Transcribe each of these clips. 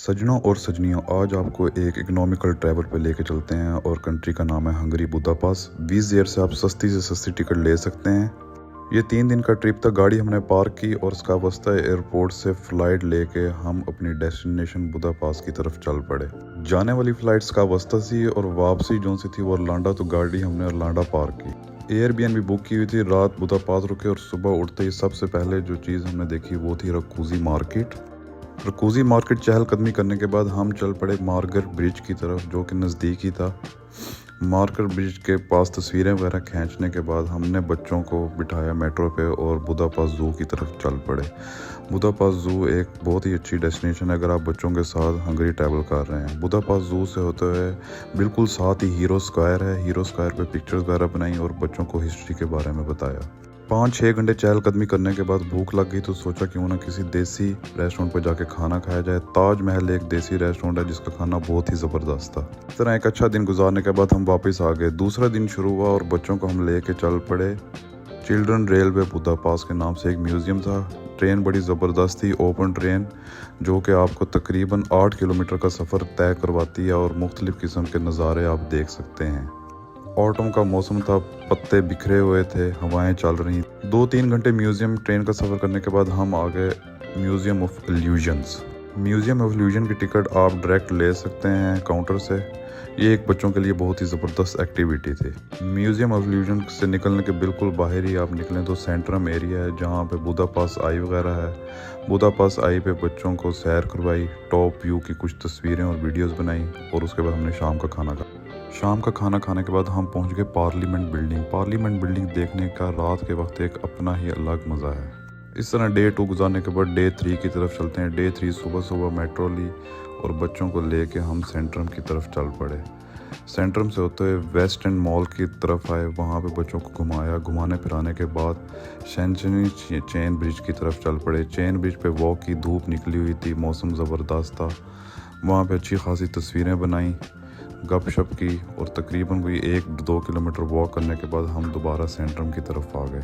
सजनों और सजनियों, आज आपको एक इकोनॉमिकल ट्रैवल पे लेके चलते हैं और कंट्री का नाम है हंगरी बुदापेस्ट। विज़ एयर से आप सस्ती से सस्ती टिकट ले सकते हैं। ये 3 दिन का ट्रिप था। गाड़ी हमने पार्क की और उसका वास्ता एयरपोर्ट से फ़्लाइट लेके हम अपनी डेस्टिनेशन बुदापेस्ट की तरफ चल पड़े। जाने वाली फ़्लाइट्स का वास्ता सी और वापसी जो सी थी वो अरलांडा, तो गाड़ी हमने अरलांडा पार्क की। एयरबीएनबी बुक की हुई थी। रात बुदापेस्ट रुके और सुबह उठते ही सबसे पहले जो चीज़ हमने देखी वो थी रकूज़ी मार्केट। रकूज़ी मार्केट चहलकदमी करने के बाद हम चल पड़े मार्गर ब्रिज की तरफ, जो कि नज़दीक ही था। मार्गर ब्रिज के पास तस्वीरें वगैरह खींचने के बाद हमने बच्चों को बिठाया मेट्रो पे और बुदापेस्ट ज़ू की तरफ चल पड़े। बुदापेस्ट ज़ू एक बहुत ही अच्छी डेस्टिनेशन है अगर आप बच्चों के साथ हंगरी ट्रैवल कर रहे हैं। बुदापेस्ट ज़ू से होते हुए बिल्कुल साथ ही हीरो स्क्वायर है। हीरो स्क्वायर पे पिक्चर्स वगैरह बनाई और बच्चों को हिस्ट्री के बारे में बताया। 5-6 घंटे चहलकदमी करने के बाद भूख लग गई तो सोचा क्यों ना किसी देसी रेस्टोरेंट पर जाके खाना खाया जाए। ताज महल एक देसी रेस्टोरेंट है जिसका खाना बहुत ही ज़बरदस्त था। इस तरह एक अच्छा दिन गुजारने के बाद हम वापस आ गए। दूसरा दिन शुरू हुआ और बच्चों को हम लेके चल पड़े चिल्ड्रन रेलवे बुदापेस्ट के नाम से एक म्यूज़ियम था। ट्रेन बड़ी ज़बरदस्त थी, ओपन ट्रेन, जो कि आपको तकरीबन 8 किलोमीटर का सफ़र तय करवाती है और मुख्तलिफ़ किस्म के नज़ारे आप देख सकते हैं। ऑटम का मौसम था, पत्ते बिखरे हुए थे, हवाएं चल रही। 2-3 घंटे म्यूज़ियम ट्रेन का सफ़र करने के बाद हम आ गए museum of illusions. Museum of illusion की टिकट आप डायरेक्ट ले सकते हैं काउंटर से। ये एक बच्चों के लिए बहुत ही ज़बरदस्त एक्टिविटी थी। म्यूज़ियम ऑफ इल्यूजन से निकलने के बिल्कुल बाहर ही आप निकलें तो सेंट्रम एरिया है जहाँ पे बुदापेस्ट आई वगैरह है। बुदापेस्ट आई पे बच्चों को सैर करवाई, टॉप व्यू की कुछ तस्वीरें और वीडियोस बनाई और उसके बाद हमने शाम का खाना खाया। शाम का खाना खाने के बाद हम पहुंच गए पार्लियामेंट बिल्डिंग। पार्लियामेंट बिल्डिंग देखने का रात के वक्त एक अपना ही अलग मज़ा है। इस तरह डे 2 गुजारने के बाद डे 3 की तरफ चलते हैं। डे 3 सुबह सुबह मेट्रो ली और बच्चों को लेके हम सेंट्रम की तरफ चल पड़े। सेंट्रम से होते हुए वेस्ट एंड मॉल की तरफ आए, वहाँ पे बच्चों को घुमाया। घुमाने फिराने के बाद शैनशनी चेन ब्रिज की तरफ चल पड़े। चेन ब्रिज पे वॉक की, धूप निकली हुई थी, मौसम ज़बरदस्त था। वहाँ पे अच्छी खासी तस्वीरें बनाई, गपशप की और तकरीबन कोई 1-2 किलोमीटर वॉक करने के बाद हम दोबारा सेंट्रम की तरफ आ गए।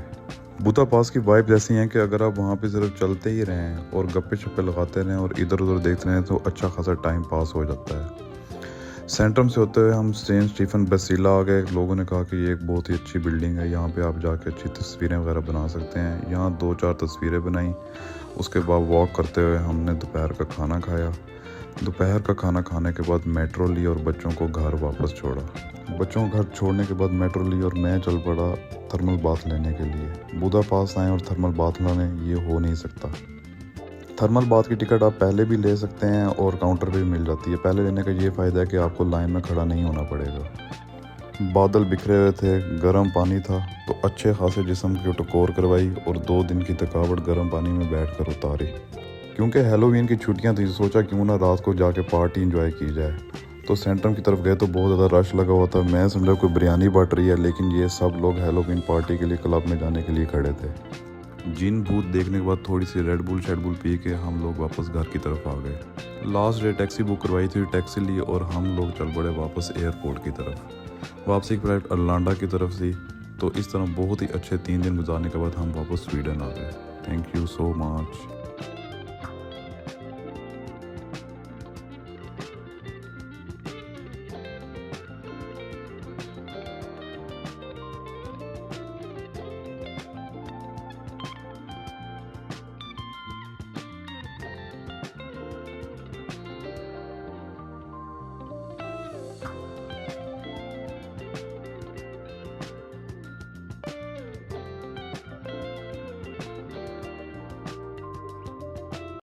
बुदापेस्ट की वाइब ऐसी है कि अगर आप वहाँ पे सिर्फ चलते ही रहें और गप्पे शप्पे लगाते रहें और इधर उधर देखते रहें तो अच्छा खासा टाइम पास हो जाता है। सेंट्रम से होते हुए हम सेंट स्टीफन बेसिला आ गए। लोगों ने कहा कि ये एक बहुत ही अच्छी बिल्डिंग है, यहाँ पे आप जाके अच्छी तस्वीरें वगैरह बना सकते हैं। यहाँ 2-4 तस्वीरें बनाई। उसके बाद वॉक करते हुए हमने दोपहर का खाना खाया। दोपहर का खाना खाने के बाद मेट्रो ली और बच्चों को घर वापस छोड़ा। बच्चों को घर छोड़ने के बाद मेट्रो ली और मैं चल पड़ा थर्मल बाथ लेने के लिए। बुदापेस्ट आए और थर्मल बाथ लाने, ये हो नहीं सकता। थर्मल बाथ की टिकट आप पहले भी ले सकते हैं और काउंटर पे भी मिल जाती है। पहले लेने का ये फ़ायदा है कि आपको लाइन में खड़ा नहीं होना पड़ेगा। बादल बिखरे हुए थे, गर्म पानी था, तो अच्छे खासे जिस्म की टकोर करवाई और 2 दिन की थकावट गर्म पानी में बैठकर उतारी। क्योंकि हैलोवीन की छुट्टियां थी, सोचा क्यों ना रात को जाके पार्टी एंजॉय की जाए। तो सेंट्रम की तरफ गए तो बहुत ज़्यादा रश लगा हुआ था। मैं समझा कोई बिरयानी बट रही है, लेकिन ये सब लोग हैलोवीन पार्टी के लिए क्लब में जाने के लिए खड़े थे। जिन भूत देखने के बाद थोड़ी सी रेड बुल शेड बुल पी के हम लोग वापस घर की तरफ आ गए। लास्ट डे टैक्सी बुक करवाई थी, टैक्सी ली और हम लोग चल पड़े वापस एयरपोर्ट की तरफ। वापसी की फ्लाइट अरलांडा की तरफ थी। तो इस तरह बहुत ही अच्छे 3 दिन गुजारने के बाद हम वापस स्वीडन आ गए। Thank you so much.